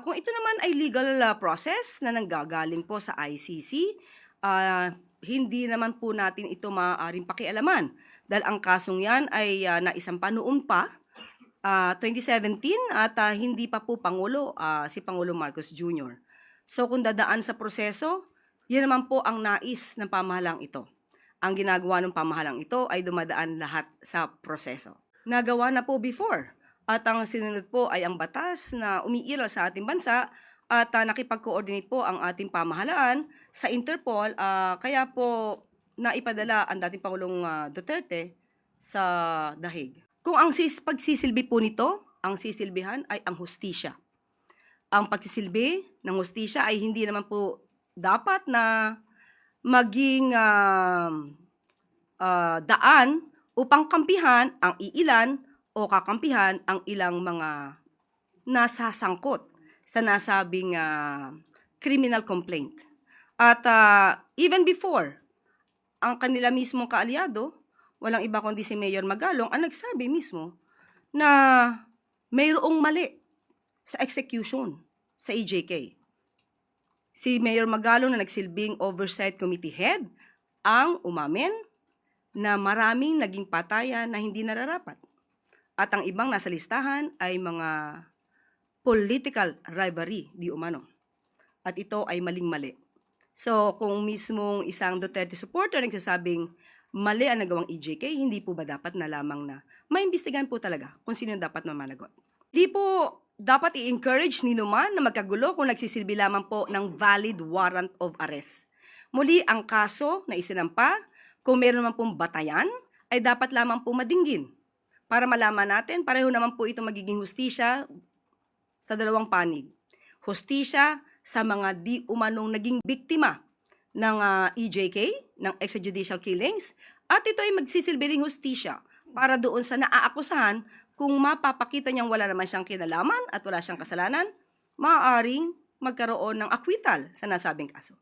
Kung ito naman ay legal process na nanggagaling po sa ICC, hindi naman po natin ito maaaring pakialaman dahil ang kasong yan ay naisampa noon pa, 2017 at hindi pa po Pangulo, si Pangulo Marcos Jr. So kung dadaan sa proseso, yan naman po ang nais ng pamahalang ito. Ang ginagawa ng pamahalang ito ay dumadaan lahat sa proseso. Nagawa na po before. At ang sinunod po ay ang batas na umiiral sa ating bansa at nakipag-coordinate po ang ating pamahalaan sa Interpol. Kaya po naipadala ang dating Pangulong Duterte sa dahig. Kung ang pagsisilbi po nito, ang sisilbihan ay ang hustisya. Ang pagsisilbi ng hustisya ay hindi naman po dapat na maging daan upang kampihan ang iilan o kakampihan ang ilang mga nasasangkot sa nasabing criminal complaint. At even before, ang kanila mismong kaalyado, walang iba kundi si Mayor Magalong, ang nagsabi mismo na mayroong mali sa execution sa EJK. Si Mayor Magalong na nagsilbing oversight committee head ang umamin na maraming naging patayan na hindi nararapat. At ang ibang nasa listahan ay mga political rivalry di umano. At ito ay maling-mali. So kung mismong isang Duterte supporter nagsasabing mali ang nagawang EJK, hindi po ba dapat na lamang na maimbestigahan po talaga kung sino dapat na managot? Di po dapat i-encourage ni Numan na magkagulo kung nagsisilbi lamang po ng valid warrant of arrest. Muli, ang kaso na isinampa, kung meron naman pong batayan, ay dapat lamang po madinggin. Para malaman natin, pareho naman po ito magiging hustisya sa dalawang panig. Hustisya sa mga di umanong naging biktima ng EJK, ng extrajudicial killings, at ito ay magsisilbi ring hustisya para doon sa naaakusahan kung mapapakita niyang wala naman siyang kinalaman at wala siyang kasalanan, maaaring magkaroon ng acquittal sa nasabing kaso.